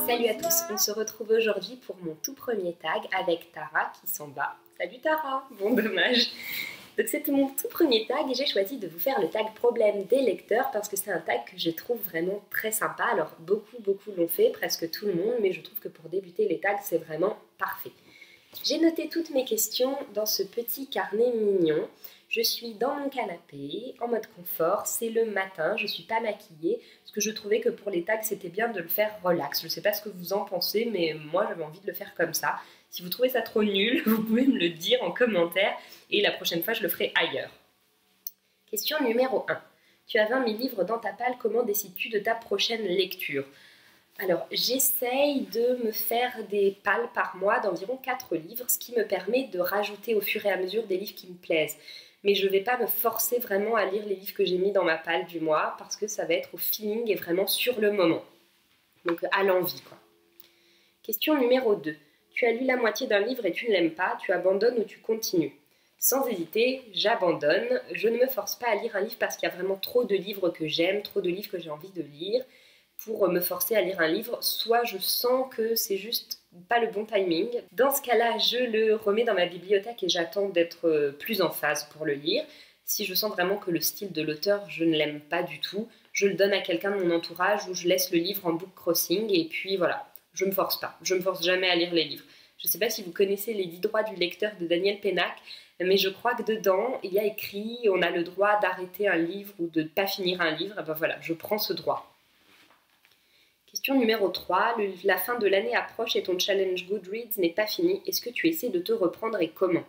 Salut à tous, on se retrouve aujourd'hui pour mon tout premier tag avec Tara qui s'en va. Salut Tara, bon dommage. Donc c'est mon tout premier tag et j'ai choisi de vous faire le tag problème des lecteurs parce que c'est un tag que je trouve vraiment très sympa. Alors beaucoup l'ont fait, presque tout le monde, mais je trouve que pour débuter les tags c'est vraiment parfait. J'ai noté toutes mes questions dans ce petit carnet mignon. Je suis dans mon canapé, en mode confort, c'est le matin, je ne suis pas maquillée, parce que je trouvais que pour les tags, c'était bien de le faire relax. Je ne sais pas ce que vous en pensez, mais moi, j'avais envie de le faire comme ça. Si vous trouvez ça trop nul, vous pouvez me le dire en commentaire, et la prochaine fois, je le ferai ailleurs. Question numéro 1. Tu as 20 000 livres dans ta palle, comment décides-tu de ta prochaine lecture ? Alors, j'essaye de me faire des palles par mois d'environ 4 livres, ce qui me permet de rajouter au fur et à mesure des livres qui me plaisent. Mais je ne vais pas me forcer vraiment à lire les livres que j'ai mis dans ma palle du mois, parce que ça va être au feeling et vraiment sur le moment. Donc, à l'envie, quoi. Question numéro 2. Tu as lu la moitié d'un livre et tu ne l'aimes pas, tu abandonnes ou tu continues ? Sans hésiter, j'abandonne. Je ne me force pas à lire un livre parce qu'il y a vraiment trop de livres que j'aime, trop de livres que j'ai envie de lire. Pour me forcer à lire un livre, soit je sens que c'est juste pas le bon timing. Dans ce cas-là, je le remets dans ma bibliothèque et j'attends d'être plus en phase pour le lire. Si je sens vraiment que le style de l'auteur, je ne l'aime pas du tout, je le donne à quelqu'un de mon entourage ou je laisse le livre en book crossing et puis voilà, je me force pas. Je me force jamais à lire les livres. Je ne sais pas si vous connaissez les 10 droits du lecteur de Daniel Pénac, mais je crois que dedans, il y a écrit on a le droit d'arrêter un livre ou de ne pas finir un livre. Et ben voilà, je prends ce droit. Question numéro 3. La fin de l'année approche et ton challenge Goodreads n'est pas fini. Est-ce que tu essaies de te reprendre et comment ?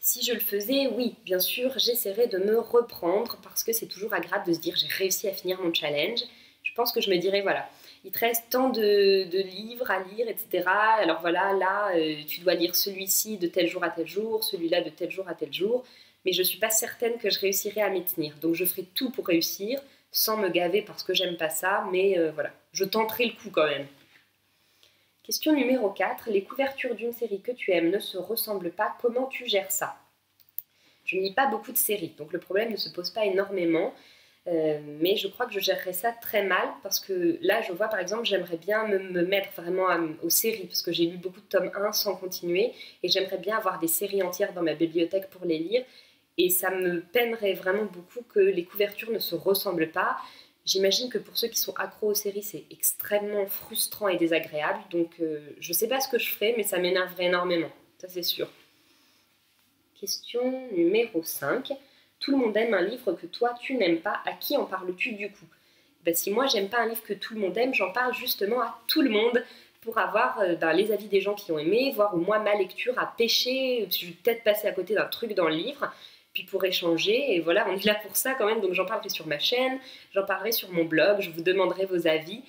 Si je le faisais, oui, bien sûr, j'essaierais de me reprendre parce que c'est toujours agréable de se dire j'ai réussi à finir mon challenge. Je pense que je me dirais voilà, il te reste tant de livres à lire, etc. Alors voilà, là, tu dois lire celui-ci de tel jour à tel jour, celui-là de tel jour à tel jour. Mais je ne suis pas certaine que je réussirai à m'y tenir. Donc je ferai tout pour réussir, sans me gaver parce que j'aime pas ça, mais voilà, je tenterai le coup quand même. Question numéro 4. Les couvertures d'une série que tu aimes ne se ressemblent pas, comment tu gères ça ? Je ne lis pas beaucoup de séries, donc le problème ne se pose pas énormément, mais je crois que je gérerais ça très mal, parce que là, je vois par exemple, j'aimerais bien me mettre vraiment aux séries, parce que j'ai lu beaucoup de tomes 1 sans continuer, et j'aimerais bien avoir des séries entières dans ma bibliothèque pour les lire, et ça me peinerait vraiment beaucoup que les couvertures ne se ressemblent pas. J'imagine que pour ceux qui sont accros aux séries, c'est extrêmement frustrant et désagréable. Donc je ne sais pas ce que je ferais, mais ça m'énerverait énormément. Ça, c'est sûr. Question numéro 5. Tout le monde aime un livre que toi, tu n'aimes pas. À qui en parles-tu du coup ? Ben, si moi, j'aime pas un livre que tout le monde aime, j'en parle justement à tout le monde pour avoir les avis des gens qui ont aimé, voir au moins ma lecture a pêché. Je vais peut-être passer à côté d'un truc dans le livre. Puis pour échanger, et voilà, on est là pour ça quand même, donc j'en parlerai sur ma chaîne, j'en parlerai sur mon blog, je vous demanderai vos avis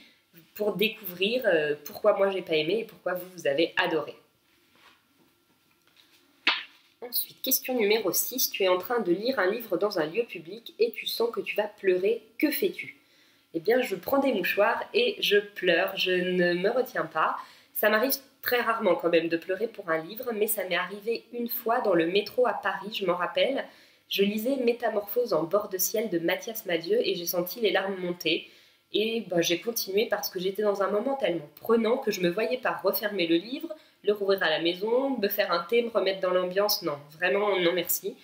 pour découvrir pourquoi moi j'ai pas aimé et pourquoi vous avez adoré. Ensuite, question numéro 6, tu es en train de lire un livre dans un lieu public et tu sens que tu vas pleurer, que fais-tu ? Eh bien, je prends des mouchoirs et je pleure, je ne me retiens pas. Ça m'arrive très rarement quand même de pleurer pour un livre, mais ça m'est arrivé une fois dans le métro à Paris, je m'en rappelle. Je lisais Métamorphose en bord de ciel de Mathias Madieu et j'ai senti les larmes monter. Et j'ai continué parce que j'étais dans un moment tellement prenant que je ne me voyais pas refermer le livre, le rouvrir à la maison, me faire un thé, me remettre dans l'ambiance. Non, vraiment non merci.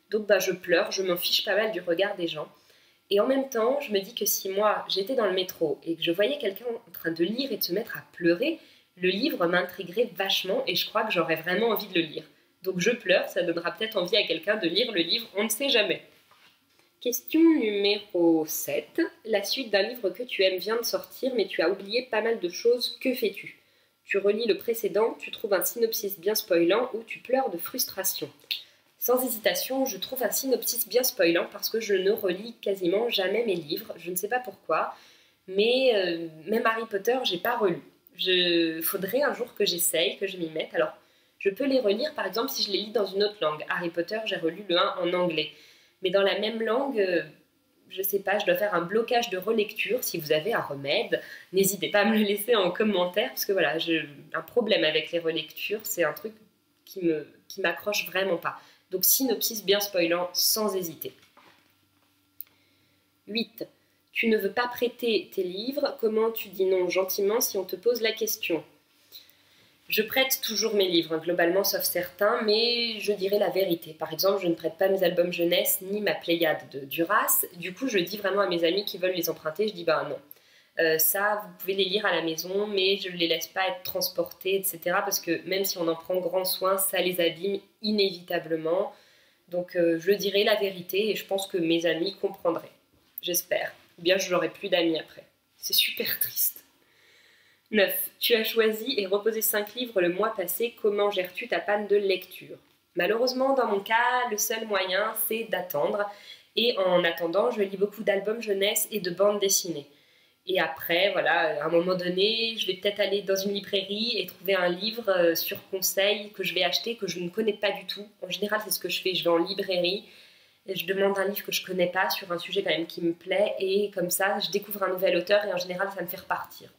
Donc je pleure, je m'en fiche pas mal du regard des gens. Et en même temps, je me dis que si moi j'étais dans le métro et que je voyais quelqu'un en train de lire et de se mettre à pleurer, le livre m'intriguerait vachement et je crois que j'aurais vraiment envie de le lire. Donc je pleure, ça donnera peut-être envie à quelqu'un de lire le livre, on ne sait jamais. Question numéro 7. La suite d'un livre que tu aimes vient de sortir mais tu as oublié pas mal de choses, que fais-tu ? Tu relis le précédent, tu trouves un synopsis bien spoilant ou tu pleures de frustration ? Sans hésitation, je trouve un synopsis bien spoilant parce que je ne relis quasiment jamais mes livres, je ne sais pas pourquoi, mais même Harry Potter, j'ai pas relu. Faudrait un jour que j'essaye, que je m'y mette. Alors, je peux les relire, par exemple, si je les lis dans une autre langue. Harry Potter, j'ai relu le 1 en anglais. Mais dans la même langue, je sais pas, je dois faire un blocage de relecture. Si vous avez un remède, n'hésitez pas à me le laisser en commentaire, parce que voilà, j'ai un problème avec les relectures, c'est un truc qui m'accroche vraiment pas. Donc, synopsis bien spoilant, sans hésiter. 8. Tu ne veux pas prêter tes livres, comment tu dis non gentiment si on te pose la question? Je prête toujours mes livres, globalement, sauf certains, mais je dirais la vérité. Par exemple, je ne prête pas mes albums jeunesse ni ma Pléiade de Duras. Du coup, je dis vraiment à mes amis qui veulent les emprunter, je dis bah non. Ça, vous pouvez les lire à la maison, mais je ne les laisse pas être transportés, etc. Parce que même si on en prend grand soin, ça les abîme inévitablement. Donc je dirais la vérité et je pense que mes amis comprendraient. J'espère. Ou bien je n'aurai plus d'amis après. C'est super triste. 9. Tu as choisi et reposé 5 livres le mois passé. Comment gères-tu ta panne de lecture? Malheureusement, dans mon cas, le seul moyen, c'est d'attendre. Et en attendant, je lis beaucoup d'albums jeunesse et de bandes dessinées. Et après, voilà, à un moment donné, je vais peut-être aller dans une librairie et trouver un livre sur conseil que je vais acheter, que je ne connais pas du tout. En général, c'est ce que je fais. Je vais en librairie et je demande un livre que je ne connais pas sur un sujet quand même qui me plaît. Et comme ça, je découvre un nouvel auteur et en général, ça me fait repartir.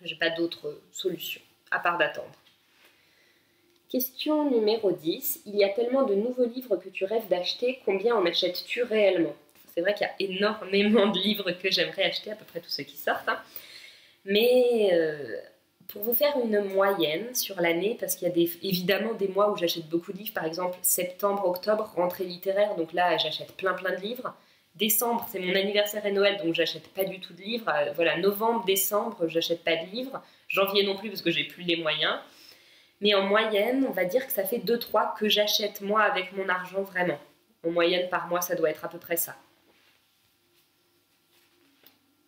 Je n'ai pas d'autre solution, à part d'attendre. Question numéro 10. Il y a tellement de nouveaux livres que tu rêves d'acheter. Combien en achètes-tu réellement? C'est vrai qu'il y a énormément de livres que j'aimerais acheter, à peu près tous ceux qui sortent. Hein. Mais pour vous faire une moyenne sur l'année, parce qu'il y a évidemment des mois où j'achète beaucoup de livres, par exemple septembre, octobre, rentrée littéraire, donc là j'achète plein de livres. Décembre, c'est mon anniversaire et Noël, donc j'achète pas du tout de livres. Voilà, novembre, décembre, j'achète pas de livres. Janvier non plus, parce que j'ai plus les moyens. Mais en moyenne, on va dire que ça fait 2-3 que j'achète moi avec mon argent vraiment. En moyenne par mois, ça doit être à peu près ça.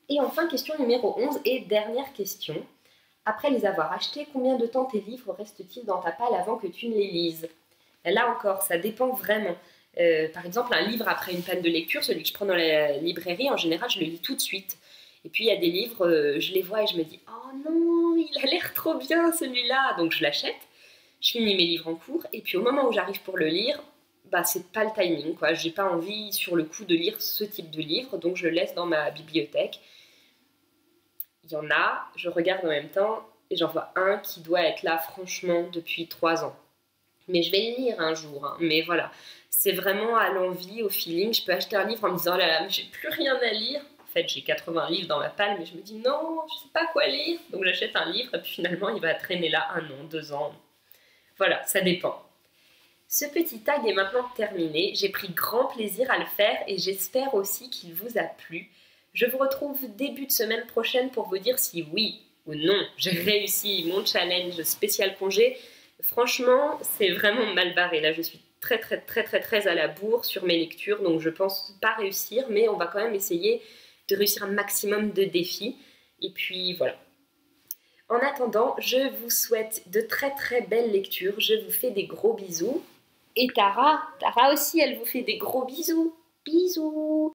Et enfin, question numéro 11 et dernière question. Après les avoir achetés, combien de temps tes livres restent-ils dans ta palle avant que tu ne les lises? Là encore, ça dépend vraiment. Par exemple, un livre après une panne de lecture, celui que je prends dans la librairie, en général, je le lis tout de suite. Et puis, il y a des livres, je les vois et je me dis « Oh non, il a l'air trop bien celui-là !» Donc, je l'achète, je finis mes livres en cours, et puis au moment où j'arrive pour le lire, bah, c'est pas le timing, quoi. J'ai pas envie, sur le coup, de lire ce type de livre, donc je le laisse dans ma bibliothèque. Il y en a, je regarde en même temps, et j'en vois un qui doit être là, franchement, depuis 3 ans. Mais je vais le lire un jour, hein. Mais voilà, c'est vraiment à l'envie, au feeling. Je peux acheter un livre en me disant « Oh là là, mais j'ai plus rien à lire ». En fait, j'ai 80 livres dans ma palle, mais je me dis « Non, je sais pas quoi lire ». Donc j'achète un livre, et puis finalement, il va traîner là 1 an, 2 ans. Voilà, ça dépend. Ce petit tag est maintenant terminé. J'ai pris grand plaisir à le faire, et j'espère aussi qu'il vous a plu. Je vous retrouve début de semaine prochaine pour vous dire si oui ou non j'ai réussi mon challenge spécial congé. Franchement, c'est vraiment mal barré. Là, je suis très à la bourre sur mes lectures, donc je pense pas réussir, mais on va quand même essayer de réussir un maximum de défis. Et puis voilà. En attendant, je vous souhaite de très belles lectures. Je vous fais des gros bisous. Et Tara aussi, elle vous fait des gros bisous. Bisous!